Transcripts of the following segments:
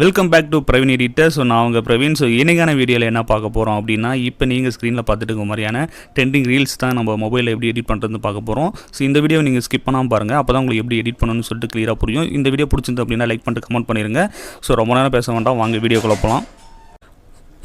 Welcome back to Praveen editor. So நான் உங்கள் Praveen. So இன்றைக்கான வீடியோவில் என்ன பார்க்க போகிறோம் அப்படின்னா, இப்போ நீங்கள் ஸ்க்ரீனில் பார்த்துட்டு இருக்க மாதிரியான ட்ரெண்டிங் ரீல்ஸ் தான் நம்ம மொபைலில் எப்படி எடிட் பண்ணுறதுன்னு பார்க்க போகிறோம். ஸோ இந்த வீடியோ நீங்கள் ஸ்கிப் பண்ணாமல் பாருங்கள், அப்போ தான் உங்களுக்கு எப்படி எடிட் பண்ணணும்னு சொல்லிட்டு கிளியராக புரியும். இந்த வீடியோ பிடிச்சிருந்து அப்படின்னா லைக் பண்ணிட்டு கமெண்ட் பண்ணிடுங்க. ஸோ ரொம்ப நேரம் பேச வேண்டாம், வாங்க வீடியோக்குள்ள போகலாம்.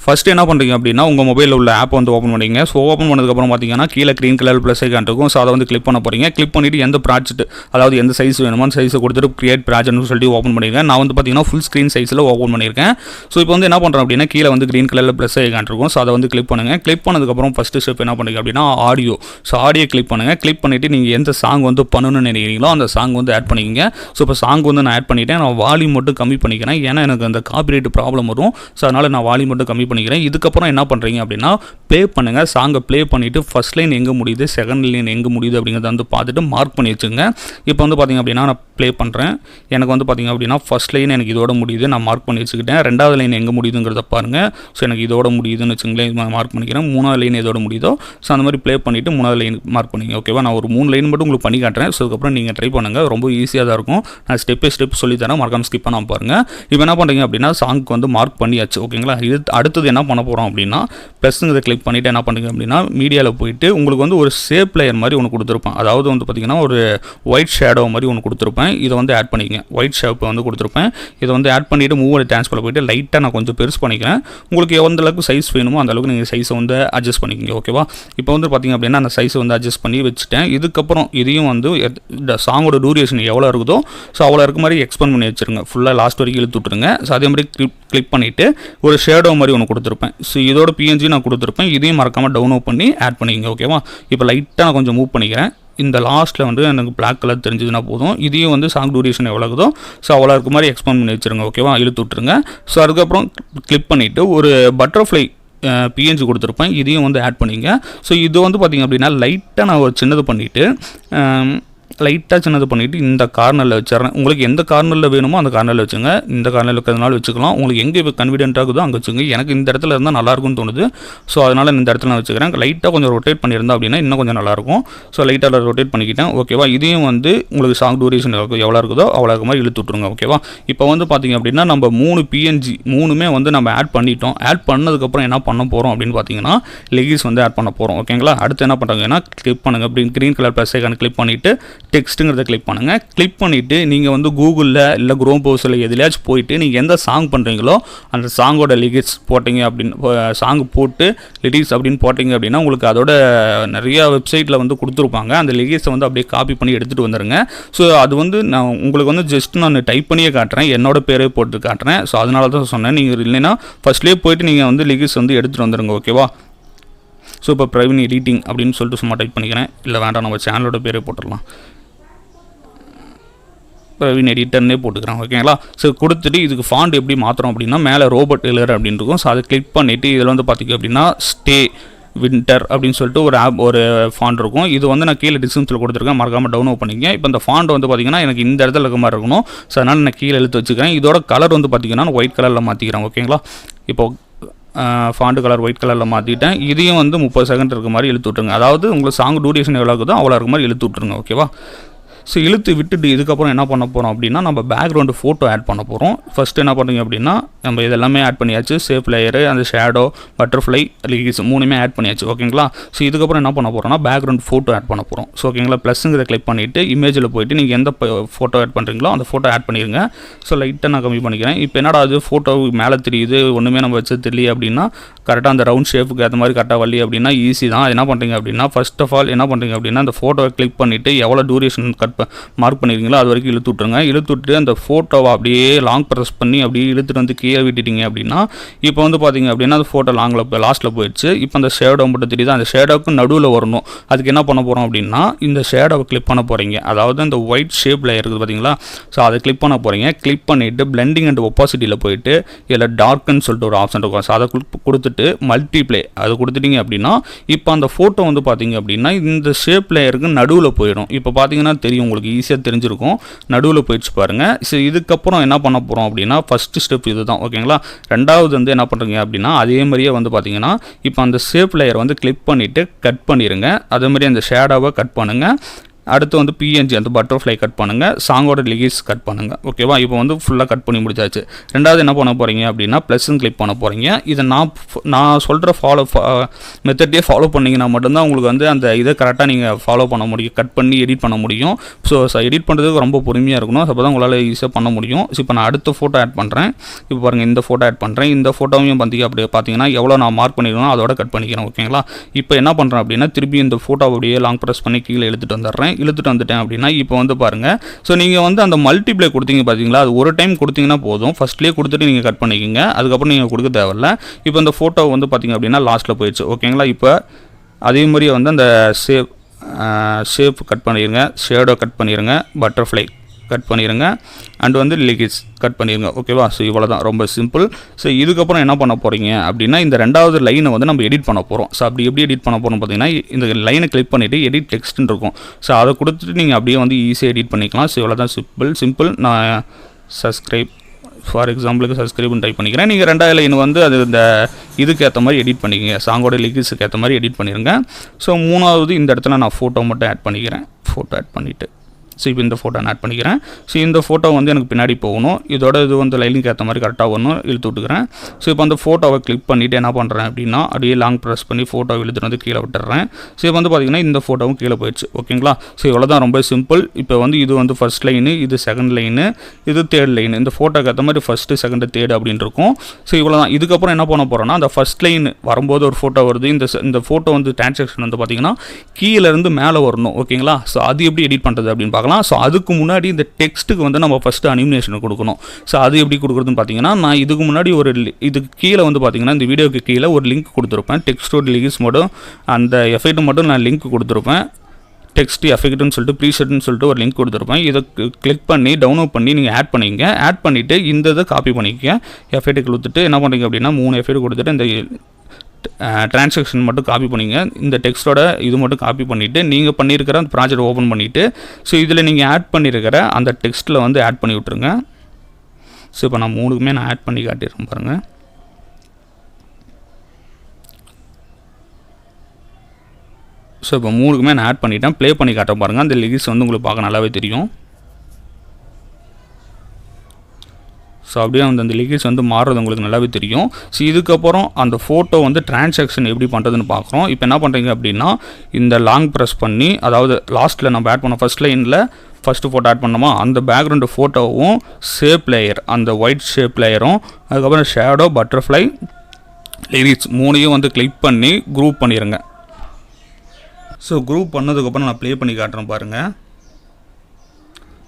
ஃபஸ்ட்டு என்ன பண்ணுறீங்க அப்படின்னா, உங்கள் மொபைலில் உள்ள ஆப் வந்து ஓப்பன் பண்ணிங்க. ஸோ ஓப்பன் பண்ணதுக்கப்புறம் பார்த்தீங்கன்னா கீழே க்ரீன் கலர் ப்ளஸ் ஐக்கான் இருக்கும். ஸோ அதை வந்து கிளிக் பண்ண போகிறீங்க. கிளிக் பண்ணிவிட்டு எந்த ப்ராஜெக்ட், அதாவது எந்த சைஸ் வேணுமோ அந்த சைஸை கொடுத்துட்டு கிரியேட் ப்ராஜெக்ட்னு சொல்லிட்டு ஓப்பன் பண்ணியிருக்கேன். நான் வந்து பார்த்தீங்கன்னா ஃபுல் ஸ்க்ரீன் சைஸில் ஓப்பன் பண்ணியிருக்கேன். ஸோ இப்போ வந்து என்ன பண்ணுறேன் அப்படின்னா, கீழே வந்து க்ரீன் கலரில் ப்ளஸ் ஐக்கான் இருக்கும். ஸோ அதை வந்து கிளிக் பண்ணுங்கள். கிளிக் பண்ணதுக்கப்புறம் ஃபஸ்ட்டு ஸ்டெப் என்ன பண்ணுங்க அப்படின்னா ஆடியோ. ஸோ ஆடியோ கிளிக் பண்ணுங்கள். கிளிக் பண்ணிவிட்டு நீங்கள் எந்த சாங் வந்து பண்ணணும்னு நினைக்கிறீங்களோ அந்த சாங் வந்து ஆட் பண்ணிக்கங்க. ஸோ இப்போ சாங் வந்து நான் ஆட் பண்ணிவிட்டேன். நான் வால்யூம் மட்டும் கம்மி பண்ணிக்கிறேன், ஏன்னா எனக்கு அந்த காப்பிரைட் ப்ராப்ளம் வரும். ஸோ அதனால் நான் வால்யூம் மட்டும் கம்மி பண்ணிக்கிறேன். இதுக்கப்புறம் என்ன பண்ணுறீங்க அப்படின்னா, ப்ளே பண்ணுங்கள். சாங்கை ப்ளே பண்ணிவிட்டு ஃபஸ்ட் லைன் எங்கே முடியுது, செகண்ட் லைன் எங்கே முடியுது அப்படிங்கிறத வந்து பார்த்துட்டு மார்க் பண்ணி வச்சுங்க. இப்போ வந்து பார்த்திங்க அப்படின்னா நான் ப்ளே பண்ணுறேன். எனக்கு வந்து பார்த்திங்க அப்படின்னா ஃபஸ்ட் லைன் எனக்கு இதோட முடியுது, நான் மார்க் பண்ணி வச்சுக்கிட்டேன். ரெண்டாவது லைன் எங்கே முடியுதுங்கிறத பாருங்கள். ஸோ எனக்கு இதோட முடியுதுன்னு வச்சுங்களேன், மார்க் பண்ணிக்கிறேன். மூணாவது லைன் எதோட முடியுதோ ஸோ அந்த மாதிரி ப்ளே பண்ணிவிட்டு மூணாவது லைன் மார்க் பண்ணிங்க. ஓகேவா, நான் ஒரு 3 லைன் மட்டும் உங்களுக்கு பண்ணி காட்டுறேன். ஸோ அதுக்கப்புறம் நீங்கள் ட்ரை பண்ணுங்கள், ரொம்ப ஈஸியாக தான் இருக்கும். நான் ஸ்டெப் பை ஸ்டெப் சொல்லித்தரேன், மறக்காம ஸ்கிப் பண்ணாமல் பாருங்கள். இப்போ என்ன பண்ணுறீங்க அப்படின்னா, சாங்க்கு வந்து மார்க் பண்ணியாச்சு. ஓகேங்களா, இது அடுத்தது என்ன பண்ண போகிறோம் அப்படின்னா, ப்ளஸ்ங்கிறத கிளிக் பண்ணிவிட்டு என்ன பண்ணுங்க அப்படின்னா, மீடியாவில் போயிட்டு உங்களுக்கு வந்து ஒரு ஷேப் லேயர் மாதிரி ஒன்று கொடுத்துருப்பேன். அதாவது வந்து பார்த்திங்கன்னா ஒரு ஒயிட் ஷேடோ மாதிரி ஒன்று கொடுத்துருப்பேன். இதை வந்து ஆட் பண்ணிக்கங்க. ஒயிட் ஷேப்பை வந்து கொடுத்துருப்பேன். இதை வந்து ஆட் பண்ணிவிட்டு மூவ் ட்ரான்ஸ்ஃபரில் போய்ட்டு லைட்டாக நான் கொஞ்சம் பெருசு பண்ணிக்கிறேன். உங்களுக்கு எந்த அளவுக்கு சைஸ் வேணுமோ அந்த அளவுக்கு நீங்கள் சைஸை வந்து அட்ஜஸ்ட் பண்ணிக்கங்க. ஓகேவா, இப்போ வந்து பார்த்திங்க அப்படின்னா அந்த சைஸை வந்து அட்ஜஸ்ட் பண்ணி வச்சுட்டேன். இதுக்கப்புறம் இதையும் வந்து இந்த சாங்கோட டூரேஷன் எவ்வளோ இருக்குதோ ஸோ அவ்வளோ இருக்க மாதிரி எக்ஸ்பெண்ட் பண்ணி வச்சுருங்க. ஃபுல்லாக லாஸ்ட் வரைக்கும் இழுத்து விட்டுருங்க. ஸோ அதே மாதிரி கிளிக் பண்ணிவிட்டு ஒரு ஷேடோ மாதிரி ஒன்று கொடுத்துருப்பேன். ஸோ இதோட பிஎன்ஜி நான் கொடுத்துருப்பேன். இதையும் மறக்காமல் டவுன்லோட் பண்ணி ஆட் பண்ணிக்கங்க. ஓகேவா, இப்போ லைட்டாக நான் கொஞ்சம் மூவ் பண்ணிக்கிறேன். இந்த லாஸ்ட்டில் வந்து எனக்கு பிளாக் கலர் தெரிஞ்சதுன்னா போதும். இதையும் வந்து சாங் டூரேஷன் எவ்வளோ இருக்குதோ ஸோ அவ்வளோ இருக்க மாதிரி எக்ஸ்பெண்ட் பண்ணி வச்சுருங்க. ஓகேவா, இழுத்து விட்டுருங்க. ஸோ அதுக்கப்புறம் கிளிக் பண்ணிவிட்டு ஒரு பட்டர்ஃப்ளை பிஎன்ஜி கொடுத்துருப்பேன். இதையும் வந்து ஆட் பண்ணிங்க. ஸோ இது வந்து பார்த்திங்க அப்படின்னா லைட்டாக நான் ஒரு சின்னது பண்ணிவிட்டு இந்த கார்னரில் வச்சிடறேன். உங்களுக்கு எந்த கார்னரில் வேணுமோ அந்த கார்னரில் வச்சுங்க. இந்த கார்னரில் இருக்கிறதுனால வச்சுக்கலாம். உங்களுக்கு எங்கே இப்போ கன்வீனியன்ட்டாக இருக்குதோ அங்கே வச்சுங்க. எனக்கு இந்த இடத்துல இருந்தால் நல்லாயிருக்கும்னு தோணுது. ஸோ அதனால் இந்த இடத்துல நான் வச்சுக்கிறேன். லைட்டாக கொஞ்சம் ரொட்டேட் பண்ணியிருந்தேன் அப்படின்னா இன்னும் கொஞ்சம் நல்லாயிருக்கும். ஸோ லைட்டாக ரொட்டேட் பண்ணிக்கிட்டேன். ஓகேவா, இதையும் வந்து உங்களுக்கு சாங் டூரேஷன் எவ்வளோ இருக்குதோ அவ்வளோ மாதிரி இழுத்து விட்ருங்க. ஓகேவா, இப்போ வந்து பார்த்திங்க அப்படின்னா நம்ம 3 பிஎன்ஜி மூணுமே வந்து நம்ம ஆட் பண்ணிட்டோம். ஆட் பண்ணதுக்கப்புறம் என்ன பண்ண போகிறோம் அப்படின்னு பார்த்தீங்கன்னா லெகிஸ் வந்து ஆட் பண்ண போகிறோம். ஓகேங்களா, அடுத்து என்ன பண்ணுறாங்கன்னா கிளிக் பண்ணுங்கள். அப்படி க்ரீன் கலர் ப்ளஸ் ஐக்கான கிளிக் பண்ணிவிட்டு டெக்ஸ்ட்டுங்கிறத கிளிக் பண்ணுங்கள். கிளிக் பண்ணிவிட்டு நீங்கள் வந்து கூகுளில் இல்லை குரோம் ப்ரௌசரில் எதுலையாச்சும் போயிட்டு நீங்கள் எந்த சாங் பண்ணுறீங்களோ அந்த சாங்கோட லிரிக்ஸ் போட்டிங்க அப்படின்னு சாங் போட்டு லிரிக்ஸ் அப்படின்னு போட்டிங்க அப்படின்னா உங்களுக்கு அதோட நிறையா வெப்சைட்டில் வந்து கொடுத்துருப்பாங்க. அந்த லிரிக்ஸை வந்து அப்படியே காப்பி பண்ணி எடுத்துகிட்டு வந்துடுங்க. ஸோ அது வந்து நான் உங்களுக்கு வந்து ஜஸ்ட் நான் டைப் பண்ணியே காட்டுறேன், என்னோட பேரே போட்டு காட்டுறேன். ஸோ அதனால தான் சொன்னேன். நீங்கள் இல்லைன்னா ஃபஸ்ட்லேயே போயிட்டு நீங்கள் வந்து லிரிக்ஸ் வந்து எடுத்துகிட்டு வந்துடுங்க. ஓகேவா, ஸோ இப்போ பிரவீன் எடிட்டிங் அப்படின்னு சொல்லிட்டு சும்மா டைப் பண்ணிக்கிறேன். இல்லை வேண்டாம், நம்ம சேனலோட பேரே போட்டுடலாம், பிரவீன் எடிட்டர்னே போட்டுக்கிறேன். ஓகேங்களா, ஸோ கொடுத்துட்டு இதுக்கு ஃபாண்ட் எப்படி மாற்றுறோம் அப்படின்னா மேலே ரோபோட் எழுதுற அப்படின்னு இருக்கும். ஸோ அதை கிளிக் பண்ணிவிட்டு இதில் வந்து பார்த்திங்க அப்படின்னா ஸ்டே வின்டர் அப்படின்னு சொல்லிட்டு ஒரு ஃபாண்ட் இருக்கும். இது வந்து நான் கீழே டிஸ்கிரிப்ஷனில் கொடுத்துருக்கேன், மறக்காமல் டவுன்லோட் பண்ணிங்க. இப்போ இந்த ஃபாண்ட் வந்து பார்த்திங்கன்னா எனக்கு இந்த இடத்துல இருக்க மாதிரி இருக்கணும். ஸோ அதனால் நான் கீழே எழுத்து வச்சுக்கிறேன். இதோட கலர் வந்து பார்த்திங்கன்னா ஒயிட் கலரில் மாற்றிக்கிறேன். ஓகேங்களா, இப்போ ஃபாண்ட் கலர் ஒயிட் கலரில் மாற்றிட்டேன். இதையும் வந்து 30 செகண்ட் இருக்க மாதிரி இழுத்து விட்டுருங்க. அதாவது உங்களுக்கு சாங் டூரேஷன் எவ்வளோ இருக்குதோ அவ்வளோ இருக்க மாதிரி இழுத்து விட்டுருங்க. ஓகேவா, ஸோ இழுத்து விட்டுட்டு இதுக்கப்புறம் என்ன பண்ண போகிறோம் அப்படின்னா நம்ம பேக்ரவுண்டு ஃபோட்டோ ஆட் பண்ண போகிறோம். ஃபஸ்ட்டு என்ன பண்ணுங்க அப்படின்னா நம்ம இதெல்லாமே ஆட் பண்ணியாச்சு. ஷேப் லேயரு, அந்த ஷேடோ, பட்டர்ஃப்ளை, லிரிக்ஸ் மூணுமே ஆட் பண்ணியாச்சு. ஓகேங்களா, ஸோ இதுக்கப்புறம் என்ன பண்ண போகிறோம்னா பேக்ரவுண்ட் ஃபோட்டோ ஆட் பண்ண போகிறோம். ஸோ ஓகேங்களா, ப்ளஸ்ஸுங்கிறத கிளிக் பண்ணிவிட்டு இமேஜில் போய்ட்டு நீங்கள் எந்த ஃபோட்டோ ஆட் பண்ணுறீங்களோ அந்த ஃபோட்டோ ஆட் பண்ணிடுங்க. ஸோ லைட்டாக நான் கம்மி பண்ணிக்கிறேன். இப்போ என்னடா அது ஃபோட்டோ மேலே தெரியுது, ஒன்றுமே நம்ம வச்சு தெரியல அப்படின்னா கரெக்டாக அந்த ரவுண்ட் ஷேப்புக்கு ஏற்ற மாதிரி கரெக்டாக வரல அப்படின்னா ஈஸி தான். என்ன பண்ணுறீங்க அப்படின்னா ஃபர்ஸ்ட் ஆஃப் ஆல் என்ன பண்ணுறீங்க அப்படின்னா அந்த ஃபோட்டோவை கிளிக் பண்ணிவிட்டு எவ்வளோ டூரேஷன் மார்க் பண்ணியிருக்கீங்களோ அது வரைக்கும் இழுத்து விட்ருங்க. இழுத்து விட்டு அந்த ஃபோட்டோவை அப்படியே லாங் ப்ரெஸ் பண்ணி அப்படியே இழுத்துட்டு வந்து கீழே விட்டுட்டீங்க அப்படின்னா இப்போ வந்து பார்த்திங்க அப்படின்னா அந்த ஃபோட்டோ லாஸ்ட்டில் போயிடுச்சு. இப்போ அந்த ஷேடோ மட்டும் தெரியுது, அந்த ஷேடோவுக்கு நடுவில் வரணும். அதுக்கு என்ன பண்ண போகிறோம் அப்படின்னா இந்த ஷேடோவை கிளிக் பண்ண போகிறீங்க. அதாவது அந்த ஒயிட் ஷேப்பில் இருக்குது பார்த்தீங்களா, ஸோ அதை கிளிக் பண்ண போகிறீங்க. கிளிக் பண்ணிவிட்டு பிளெண்டிங் அண்ட் ஒப்பாசிட்டியில் போயிட்டு இதில் டார்க்குன்னு சொல்லிட்டு ஒரு ஆப்ஷன் இருக்கும். ஸோ அதை கொடுத்துட்டு மல்டிப்ளே அது கொடுத்துட்டிங்க அப்படின்னா இப்போ அந்த ஃபோட்டோ வந்து பார்த்திங்க அப்படின்னா இந்த ஷேப் லேயருக்கு நடுவில் போயிடும். இப்போ பார்த்தீங்கன்னா தெரியும், உங்களுக்கு ஈஸியாக தெரிஞ்சிருக்கும், நடுவில் போயிடுச்சு பாருங்கள். ஸோ இதுக்கப்புறம் என்ன பண்ண போகிறோம் அப்படின்னா ஃபஸ்ட்டு ஸ்டெப் இது தான். ஓகேங்களா, ரெண்டாவது வந்து என்ன பண்ணுறீங்க அப்படின்னா அதே மாதிரியே வந்து பார்த்தீங்கன்னா இப்போ அந்த ஷேப் லேயர் வந்து கிளிக் பண்ணிவிட்டு கட் பண்ணிடுங்க. அதே மாதிரி அந்த ஷேடோவை கட் பண்ணுங்கள். அடுத்து வந்து பிஎன்ஜி அந்த பட்டர்ஃப்ளை கட் பண்ணுங்கள், சாங்கோட லிரிக்ஸ் கட் பண்ணுங்கள். ஓகேவா, இப்போ வந்து ஃபுல்லாக கட் பண்ணி முடிச்சாச்சு. ரெண்டாவது என்ன பண்ண போகிறீங்க அப்படின்னா ப்ளஸ்ன்னு கிளிக் பண்ண போகிறீங்க. இதை நான் சொல்கிற மெத்தடே ஃபாலோ பண்ணிங்கன்னா மட்டும்தான் உங்களுக்கு வந்து அந்த இதை கரெக்டாக நீங்கள் ஃபாலோ பண்ண முடியும், கட் பண்ணி எடிட் பண்ண முடியும். ஸோ எடிட் பண்ணுறதுக்கு ரொம்ப பொறுமையாக இருக்கணும், அப்போ தான் உங்களால் ஈஸியாக பண்ண முடியும். ஸோ இப்போ நான் அடுத்த ஃபோட்டோ ஆட் பண்ணுறேன். இப்போ பாருங்கள், இந்த ஃபோட்டோ ஆட் பண்ணுறேன். இந்த ஃபோட்டோவையும் பார்த்தீங்கன்னா எவ்வளோ நான் மார்க் பண்ணிடுவேன் அதோட கட் பண்ணிக்கிறேன். ஓகேங்களா, இப்போ என்ன பண்ணுறேன் அப்படின்னா திருப்பி இந்த ஃபோட்டோ அப்படியே லாங் ப்ரெஸ் பண்ணி கீழே இழுத்துட்டு வந்துட்டேன் அப்படின்னா இப்போ வந்து பாருங்கள். ஸோ நீங்கள் வந்து அந்த மல்டிப்ளை கொடுத்தீங்க பார்த்தீங்களா, அது ஒரு டைம் கொடுத்தீங்கன்னா போதும், ஃபஸ்ட்லேயே கொடுத்துட்டு நீங்கள் கட் பண்ணிக்கோங்க, அதுக்கப்புறம் நீங்கள் கொடுக்க தேவையில்ல. இப்போ இந்த ஃபோட்டோ வந்து பார்த்திங்க அப்படின்னா லாஸ்ட்டில் போயிடுச்சு. ஓகேங்களா, இப்போ அதே மாதிரியே வந்து அந்த ஷேப் கட் பண்ணிடுங்க, ஷேடோ கட் பண்ணிடுங்க, பட்டர்ஃப்ளை கட் பண்ணிடுங்க, அண்ட் வந்து லிரிக்ஸ் கட் பண்ணிடுங்க. ஓகேவா, ஸோ இவ்வளோ தான், ரொம்ப சிம்பிள். ஸோ இதுக்கப்புறம் என்ன பண்ண போகிறீங்க அப்படின்னா இந்த ரெண்டாவது லைனை வந்து நம்ம எடிட் பண்ண போகிறோம். ஸோ அப்படி எப்படி எடிட் பண்ண போகிறோம் பார்த்தீங்கன்னா இந்த லைனை கிளிக் பண்ணிவிட்டு எடிட் டெக்ஸ்ட்னு இருக்கும். ஸோ அதை கொடுத்துட்டு நீங்கள் அப்படியே வந்து ஈஸியாக எடிட் பண்ணிக்கலாம். ஸோ இவ்வளோ தான், சிம்பிள். நான் சப்ஸ்கிரைப் ஃபார் எக்ஸாம்பிளுக்கு சப்ஸ்கிரைப்னு டைப் பண்ணிக்கிறேன். நீங்கள் ரெண்டாவது லைன் வந்து அது இந்த இதுக்கு ஏற்ற மாதிரி எடிட் பண்ணிக்கங்க, சாங்கோட லிரிக்ஸுக்கு ஏற்ற மாதிரி எடிட் பண்ணிடுங்க. ஸோ மூணாவது இந்த இடத்துல நான் ஃபோட்டோ மட்டும் ஆட் பண்ணிக்கிறேன். ஃபோட்டோ ஆட் பண்ணிவிட்டு ஸோ இப்போ இந்த ஃபோட்டோ நான் ஆட் பண்ணிக்கிறேன். ஸோ இந்த ஃபோட்டோ வந்து எனக்கு பின்னாடி போகணும், இதோட இது வந்து லைனுக்கு ஏற்ற மாதிரி கரெக்டாக வரணும், இழுத்து விட்டுக்கிறேன். ஸோ இப்போ அந்த ஃபோட்டோவை கிளிக் பண்ணிவிட்டு என்ன பண்ணுறேன் அப்படின்னா அப்படியே லாங் ப்ரெஸ் பண்ணி ஃபோட்டோ இழுத்துட்டு வந்து கீழே விட்டுறேன். ஸோ இப்போ வந்து பார்த்திங்கன்னா இந்த ஃபோட்டோவும் கீழே போயிடுச்சு. ஓகேங்களா, ஸோ இவ்வளோ தான், ரொம்ப சிம்பிள். இப்போ வந்து இது வந்து ஃபஸ்ட் லைனு, இது செகண்ட் லைனு, இது தேர்ட் லைனு. இந்த ஃபோட்டோக்கு ஏற்ற மாதிரி ஃபஸ்ட்டு செகண்டு தேர்டு அப்படின்னு இருக்கும். ஸோ இவ்வளோ தான். இதுக்கப்புறம் என்ன பண்ண போகிறோன்னா அந்த ஃபஸ்ட் லைன் வரும்போது ஒரு ஃபோட்டோ வருது, இந்த ஃபோட்டோ வந்து டிரான்சாக்ஷன் வந்து பார்த்திங்கன்னா கீழேருந்து மேலே வரணும். ஓகேங்களா, ஸோ அது எப்படி எடிட் பண்ணுறது அப்படின்னு பார்க்கலாம். ஸோ அதுக்கு முன்னாடி இந்த டெக்ஸ்ட்டுக்கு வந்து நம்ம ஃபஸ்ட்டு அனிமேஷன் கொடுக்கணும். ஸோ அது எப்படி கொடுக்குறதுன்னு பார்த்தீங்கன்னா நான் இதுக்கு முன்னாடி இதுக்கு கீழே வந்து பார்த்தீங்கன்னா இந்த வீடியோக்கு கீழே ஒரு லிங்க் கொடுத்துருப்பேன். டெக்ஸ்டோட லிரிக்ஸ் மட்டும் அந்த எஃபெக்ட் மட்டும் நான் லிங்க் கொடுத்துருப்பேன். டெக்ஸ்ட் எஃபெக்ட்னு சொல்லிட்டு ப்ரீசெட்னு சொல்லிட்டு ஒரு லிங்க் கொடுத்துருப்பேன். இதை கிளிக் பண்ணி டவுன்லோட் பண்ணி நீங்கள் ஆட் பண்ணிக்கங்க. ஆட் பண்ணிவிட்டு இந்த இதை காப்பி பண்ணிக்க எஃபெக்ட் கொடுத்துட்டு என்ன பண்ணுறீங்க அப்படின்னா 3 எஃபெக்ட் கொடுத்துட்டு இந்த டிரான்சாக்ஷன் மட்டும் காப்பி பண்ணிங்க. இந்த டெக்ஸ்ட்டோட இது மட்டும் காப்பி பண்ணிவிட்டு நீங்கள் பண்ணியிருக்கிற அந்த ப்ராஜெக்ட் ஓப்பன் பண்ணிவிட்டு ஸோ இதில் நீங்கள் ஆட் பண்ணியிருக்கிற அந்த டெக்ஸ்ட்டில் வந்து ஆட் பண்ணி விட்ருங்க. ஸோ இப்போ நான் 3க்குமே நான் ஆட் பண்ணி காட்டிடுறேன் பாருங்கள். ஸோ இப்போ 3க்குமே நான் ஆட் பண்ணிவிட்டேன். ப்ளே பண்ணி காட்ட பாருங்கள். அந்த லிரிக்ஸ் வந்து உங்களுக்கு பார்க்க நல்லாவே தெரியும். ஸோ அப்படியே வந்து அந்த லிரிக்ஸ் வந்து மாறுறது உங்களுக்கு நல்லாவே தெரியும். ஸோ இதுக்கப்புறம் அந்த ஃபோட்டோ வந்து டிரான்சாக்ஷன் எப்படி பண்ணுறதுன்னு பார்க்குறோம். இப்போ என்ன பண்ணுறீங்க அப்படின்னா இந்த லாங் ப்ரெஸ் பண்ணி, அதாவது லாஸ்ட்டில் நம்ம ஆட் பண்ண ஃபஸ்ட் லைனில் ஃபஸ்ட்டு ஃபோட்டோ ஆட் பண்ணோமா அந்த பேக்ரவுண்டு ஃபோட்டோவும் ஷேப் லேயர் அந்த ஒயிட் ஷேப் லேயரும் அதுக்கப்புறம் ஷேடோ பட்டர்ஃப்ளை லிரிக்ஸ் 3ஐயும் வந்து கிளிக் பண்ணி குரூப் பண்ணிடுங்க. ஸோ குரூப் பண்ணதுக்கப்புறம் நான் ப்ளே பண்ணி காட்டுறேன் பாருங்கள்.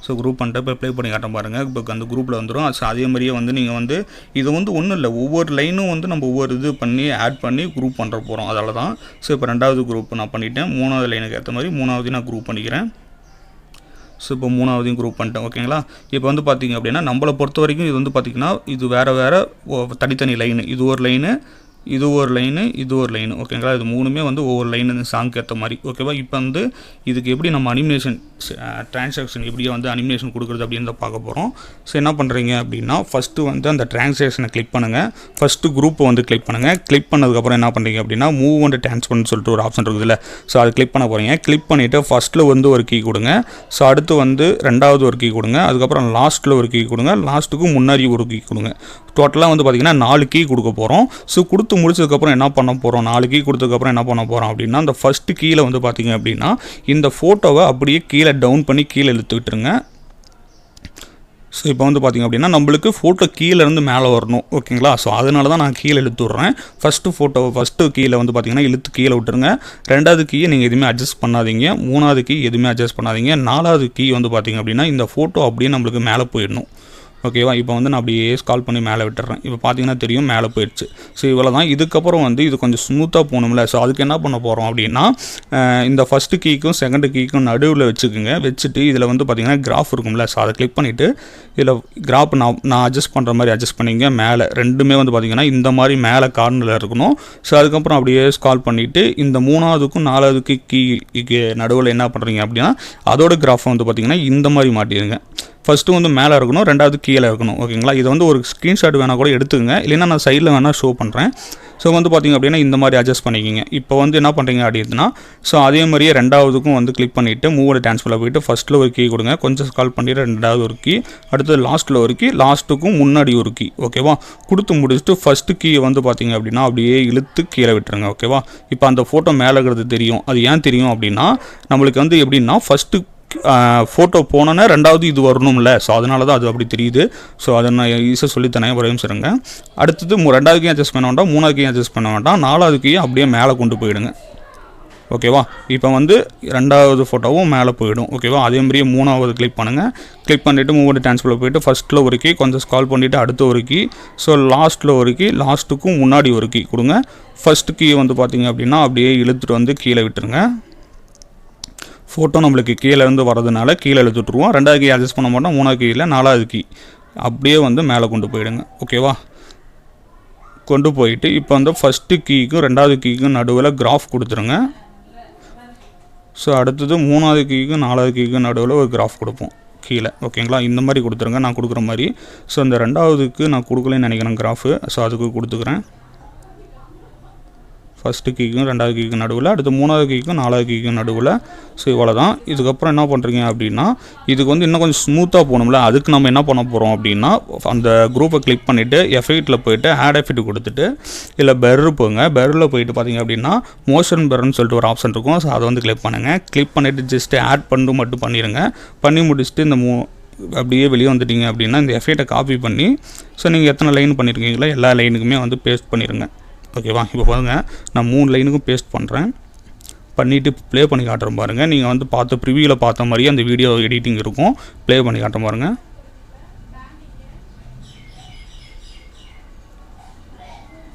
ஸோ குரூப் பண்ணிட்டு இப்போ ப்ளே பண்ணி காட்ட பாருங்கள். இப்போ அந்த குரூப்பில் வந்துடும். ஸோ அதே மாதிரியே வந்து நீங்கள் வந்து இது வந்து ஒன்றும் இல்லை, ஒவ்வொரு லைனும் வந்து நம்ம ஒவ்வொரு இது பண்ணி ஆட் பண்ணி குரூப் பண்ணுற போகிறோம், அதால தான். ஸோ இப்போ ரெண்டாவது குரூப் நான் பண்ணிவிட்டேன். 3வது லைனுக்கு ஏற்ற மாதிரி 3வதையும் நான் குரூப் பண்ணிக்கிறேன். ஸோ இப்போ 3வதையும் குரூப் பண்ணிட்டேன். ஓகேங்களா, இப்போ வந்து பார்த்திங்க அப்படின்னா நம்மளை பொறுத்த வரைக்கும் இது வந்து பார்த்திங்கன்னா இது வேறு தனித்தனி லைனு, இது ஒரு லைனு, இது ஒரு லைனு, இது ஒரு லைனு. ஓகேங்களா, இது 3மே வந்து ஒவ்வொரு லைனு இந்த சாங்க்கு ஏற்ற மாதிரி. ஓகேவா, இப்போ வந்து இதுக்கு எப்படி நம்ம அனிமேஷன் டிரான்சாக்ஷன் எப்படியா வந்து அனிமேஷன் கொடுக்குறது அப்படின்னு பார்க்க போகிறோம். ஸோ என்ன பண்ணுறீங்க அப்படின்னா ஃபஸ்ட்டு வந்து அந்த டிரான்சாக்ஷனை கிளிக் பண்ணுங்கள். ஃபஸ்ட்டு குரூப்பை வந்து கிளிக் பண்ணுங்கள். கிளிக் பண்ணதுக்கப்புறம் என்ன பண்ணுறீங்க அப்படின்னா மூவ் அண்ட் டிரான்ஸ்பர்னு சொல்லிட்டு ஒரு ஆப்ஷன் இருக்குதுல்ல, ஸோ அதை கிளிக் பண்ண போகிறீங்க. கிளிக் பண்ணிவிட்டு ஃபஸ்ட்டில் வந்து ஒரு கீ கொடுங்க. ஸோ அடுத்து வந்து ரெண்டாவது ஒரு கீ கொடுங்க. அதுக்கப்புறம் லாஸ்ட்டில் ஒரு கீ கொடுங்க. லாஸ்ட்டுக்கு முன்னாடி ஒரு கீ கொடுங்க. டோட்டலாக வந்து பார்த்திங்கன்னா 4 கீ கொடுக்க போகிறோம். ஸோ கொடுத்து முடிச்சதுக்கப்புறம் என்ன பண்ண போகிறோம், 4 கீ கொடுத்ததுக்கப்புறம் என்ன பண்ண போகிறோம் அப்படின்னா அந்த ஃபஸ்ட்டு கீழே வந்து பார்த்திங்க அப்படின்னா இந்த ஃபோட்டோவை அப்படியே கீழே டவுன் பண்ணி கீழே இழுத்து விட்டுருங்க. ஸோ இப்போ வந்து பார்த்திங்க அப்படின்னா நம்மளுக்கு ஃபோட்டோ கீழேருந்து மேலே வரணும். ஓகேங்களா, ஸோ அதனால தான் நான் கீழே இழுத்து விட்றேன். ஃபஸ்ட்டு கீழே வந்து பார்த்திங்கன்னா இழுத்து கீழே விட்டுருங்க. ரெண்டாவது கீயை நீங்கள் எதுவுமே அட்ஜஸ்ட் பண்ணாதீங்க. 3வது கீ எதுவுமே அட்ஜஸ்ட் பண்ணாதீங்க. 4வது கீ வந்து பார்த்திங்க அப்படின்னா இந்த ஃபோட்டோ அப்படியே நம்மளுக்கு மேலே போயிடணும். ஓகேவா, இப்போ வந்து நான் அப்படியே ஸ்கால் பண்ணி மேலே விட்டுறேன். இப்போ பார்த்தீங்கன்னா தெரியும் மேலே போயிடுச்சு. ஸோ இவ்வளோ தான். இதுக்கப்புறம் வந்து இது கொஞ்சம் ஸ்மூத்தாக போகணும்ல, ஸோ அதுக்கு என்ன பண்ண போகிறோம் அப்படின்னா இந்த ஃபஸ்ட்டு கீக்கும் செகண்டு கீக்கும் நடுவில் வச்சுக்கோங்க. வச்சுட்டு இதில் வந்து பார்த்திங்கன்னா கிராஃப் இருக்கும்ல, ஸோ அதை கிளிக் பண்ணிவிட்டு இதில் கிராஃப் நான் அட்ஜஸ்ட் பண்ணுற மாதிரி அட்ஜஸ்ட் பண்ணிங்க. மேலே ரெண்டுமே வந்து பார்த்திங்கன்னா இந்த மாதிரி மேலே கார்னரில் இருக்கணும். ஸோ அதுக்கப்புறம் அப்படியே ஸ்கால் பண்ணிவிட்டு இந்த 3வதுக்கும் 4வதுக்கு கீக்கு நடுவில் என்ன பண்ணுறீங்க அப்படின்னா அதோட கிராஃபை வந்து பார்த்திங்கன்னா இந்த மாதிரி மாட்டிடுங்க. ஃபஸ்ட்டு வந்து மேலே இருக்கணும், ரெண்டாவது கீழே இருக்கணும். ஓகேங்களா, இதை வந்து ஒரு ஸ்க்ரீன்ஷாட் வேணால் கூட எடுத்துக்கங்க, இல்லைன்னா நான் சைடில் வேணால் ஷோ பண்ணுறேன். ஸோ ஸோ வந்து பார்த்திங்க அப்படின்னா இந்த மாதிரி அட்ஜஸ்ட் பண்ணிக்கிங்க. இப்போ வந்து என்ன பண்ணுறீங்க அப்படின்னா ஸோ அதே மாதிரியே ரெண்டாவதுக்கும் வந்து கிளிக் பண்ணிவிட்டு மூவோட ட்ரான்ஸ்ஃபரில் போய்ட்டு ஃபஸ்ட்டில் ஒரு கீ கொடுங்க, கொஞ்சம் ஸ்கால் பண்ணிவிட்டு ரெண்டாவது ஒரு கீ, அடுத்தது லாஸ்ட்டில் ஒரு கீ, லாஸ்ட்டுக்கும் முன்னாடி ஒரு கீ. ஓகேவா? கொடுத்து முடிச்சுட்டு ஃபஸ்ட்டு கீயை வந்து பார்த்திங்க அப்படின்னா அப்படியே இழுத்து கீழே விட்டுருங்க. ஓகேவா? இப்போ அந்த ஃபோட்டோ மேலே இருக்கிறது தெரியும். அது ஏன் தெரியும் அப்படின்னா நம்மளுக்கு வந்து எப்படின்னா ஃபஸ்ட்டு ஃபோட்டோ போனோன்னே ரெண்டாவது இது வரணும்ல, ஸோ அதனால தான் அது அப்படி தெரியுது. ஸோ அதை நான் ஈஸியாக சொல்லித்தனேன், ஒரே நிமிஷங்க. அடுத்தது ரெண்டாவதுக்கையும் அட்ஜஸ்ட் பண்ண வேண்டாம், மூணாவதுக்கையும் அட்ஜஸ்ட் பண்ண வேண்டாம், நாலாவதுக்கையும் அப்படியே மேலே கொண்டு போயிடுங்க. ஓகேவா? இப்போ வந்து ரெண்டாவது ஃபோட்டோவும் மேலே போயிடும். ஓகேவா? அதே மாதிரியே மூணாவது கிளிக் பண்ணுங்கள். கிளிக் பண்ணிவிட்டு மூவோட ட்ரான்ஸ்ஃபரில் போய்ட்டு ஃபஸ்ட்டில் ஒரு கீ, கொஞ்சம் ஸ்கால் பண்ணிவிட்டு அடுத்த ஒரு கீ, ஸோ லாஸ்ட்டில் ஒரு கீ, லாஸ்ட்டுக்கும் முன்னாடி ஒரு கீ கொடுங்க. ஃபஸ்ட்டு கீ வந்து பார்த்திங்க அப்படின்னா அப்படியே இழுத்துட்டு வந்து கீழே விட்டுருங்க. ஃபோட்டோ நம்மளுக்கு கீழேருந்து வரதுனால கீழே இழுத்துட்ருவோம். ரெண்டாவது கீ அட்ஜஸ்ட் பண்ண மாட்டோம், மூணாவது கீ இல்லை, நாலாவது கீ அப்படியே வந்து மேலே கொண்டு போயிடுங்க. ஓகேவா? கொண்டு போயிட்டு இப்போ வந்து ஃபஸ்ட்டு கீக்கும் ரெண்டாவது கீக்கும் நடுவில் கிராஃப் கொடுத்துருங்க. ஸோ அடுத்தது மூணாவது கீக்கும் நாலாவது கீக்கும் நடுவில் ஒரு கிராஃப் கொடுப்போம் கீழே. ஓகேங்களா? இந்த மாதிரி கொடுத்துருங்க, நான் கொடுக்குற மாதிரி. ஸோ இந்த ரெண்டாவதுக்கு நான் கொடுக்கலன்னு நினைக்கிறேன் கிராஃபு, ஸோ அதுக்கு கொடுத்துக்கிறேன். ஃபஸ்ட்டு கீக்கும் ரெண்டாவது கீக்கும் நடுவில், அடுத்து மூணாவது கீக்கும் நாலாவது கீக்கும் நடுவில். ஸோ இவ்வளோ தான். இதுக்கப்புறம் என்ன பண்ணுறீங்க அப்படின்னா இதுக்கு வந்து இன்னும் கொஞ்சம் ஸ்மூத்தாக போகணும்ல, அதுக்கு நம்ம என்ன பண்ண போகிறோம் அப்படின்னா அந்த குரூப்பை கிளிக் பண்ணிவிட்டு எஃபெக்ட்டில் போய்ட்டு ஆட் எஃபெக்ட் கொடுத்துட்டு இல்லை பெர்ரு போங்க. பெர்ரில் போய்ட்டு பார்த்திங்க அப்படின்னா மோஷன் பெர்ன்னு சொல்லிட்டு ஒரு ஆப்ஷன் இருக்கும். ஸோ அதை வந்து கிளிக் பண்ணுங்கள். கிளிக் பண்ணிவிட்டு ஜஸ்ட்டு ஆட் பண்ணி மட்டும் பண்ணிடுங்க. பண்ணி முடிச்சுட்டு இந்த அப்படியே வெளியே வந்துட்டீங்க அப்படின்னா இந்த எஃபெக்ட்டை காப்பி பண்ணி ஸோ நீங்கள் எத்தனை லைன் பண்ணியிருக்கீங்களோ எல்லா லைனுக்குமே வந்து பேஸ்ட் பண்ணிடுங்க. ஓகேவா? இப்போ பாருங்கள், நான் 3 லைனுக்கும் பேஸ்ட் பண்ணுறேன். பண்ணிவிட்டு ப்ளே பண்ணி காட்டுறேன் பாருங்கள். நீங்கள் வந்து பார்த்த ப்ரிவியூவில் பார்த்த மாதிரியே அந்த வீடியோ எடிட்டிங் இருக்கும். ப்ளே பண்ணி காட்டுறேன் பாருங்கள்.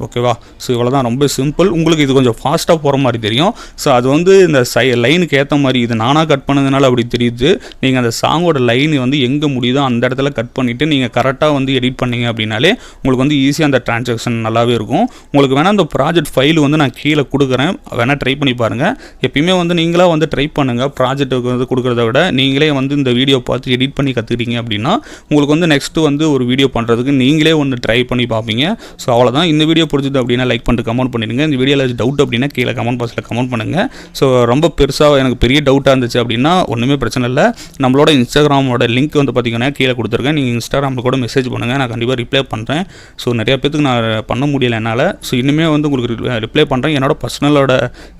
ஓகேவா? ஸோ இவ்வளோ தான், ரொம்ப சிம்பிள். உங்களுக்கு இது கொஞ்சம் ஃபாஸ்ட்டாக போகிற மாதிரி தெரியும். ஸோ அது வந்து இந்த லைனுக்கு ஏற்ற மாதிரி இது நானாக கட் பண்ணதுனால அப்படி தெரியுது. நீங்கள் அந்த சாங்கோட லைன் வந்து எங்கே முடியுதோ அந்த இடத்துல கட் பண்ணிவிட்டு நீங்கள் கரெக்டாக வந்து எடிட் பண்ணிங்க அப்படின்னாலே உங்களுக்கு வந்து ஈஸியாக அந்த ட்ரான்சாக்ஷன் நல்லாவே இருக்கும். உங்களுக்கு வேணால் அந்த ப்ராஜெக்ட் ஃபைல் வந்து நான் கீழே கொடுக்குறேன், வேணால் ட்ரை பண்ணி பாருங்கள். எப்பயுமே வந்து நீங்களாக வந்து ட்ரை பண்ணுங்கள். ப்ராஜெக்ட்டுக்கு வந்து கொடுக்குறத விட நீங்களே வந்து இந்த வீடியோ பார்த்து எடிட் பண்ணி கற்றுக்கிட்டீங்க அப்படின்னா உங்களுக்கு வந்து நெக்ஸ்ட்டு வந்து ஒரு வீடியோ பண்ணுறதுக்கு நீங்களே ஒன்று ட்ரை பண்ணி பார்ப்பீங்க. ஸோ அவ்வளோதான். இந்த வீடியோ பிடிச்சது அப்படின்னா லைக் பண்ணிட்டு கமெண்ட் பண்ணிடுங்க. இந்த வீடியோவில் டவுட் அப்படின்னா கீழே கமெண்ட் பாக்ஸில் கமெண்ட் பண்ணுங்கள். ஸோ ரொம்ப பெருசாக எனக்கு பெரிய டவுட்டாக இருந்துச்சு அப்படின்னா ஒன்றுமே பிரச்சனை இல்லை. நம்மளோட இன்ஸ்டாகிராமோட லிங்க் வந்து பார்த்திங்கன்னா கீழே கொடுத்துருக்கேன். நீங்கள் இன்ஸ்டாகிராமில் கூட மெசேஜ் பண்ணுங்கள், நான் கண்டிப்பாக ரிப்ளை பண்ணுறேன். ஸோ நிறையா பேருக்கு நான் பண்ண முடியலை என்னால். ஸோ இனிமேல் வந்து உங்களுக்கு ரிப்ளை பண்ணுறேன். என்னோட பர்சனலோட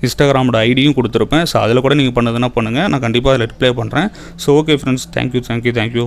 இன்ஸ்டாகிராமோட ஐடியும் கொடுத்துருப்பேன். ஸோ அதில் கூட நீங்கள் பண்ணதுன்னா பண்ணுங்கள், நான் கண்டிப்பாக அதில் ரிப்ளை பண்ணுறேன். So okay friends, thank you.